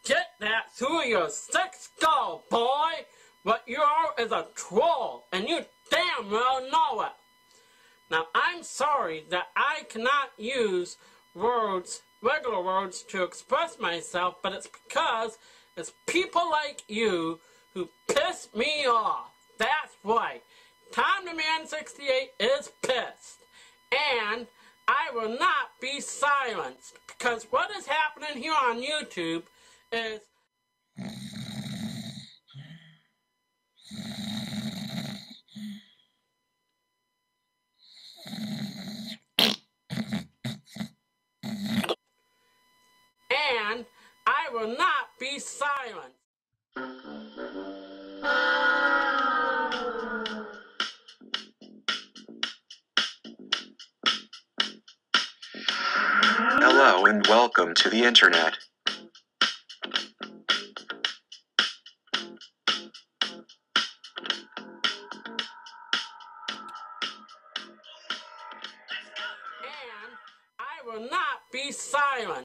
get that through your sick skull, boy. What you are is a troll, and you damn well know it. Now, I'm sorry that I cannot use regular words to express myself, but it's because it's people like you who piss me off. That's right. Tom the Man 68 is pissed. And I will not be silenced, because what is happening here on YouTube is and I will not be silenced. Hello and welcome to the internet. And I will not be silenced.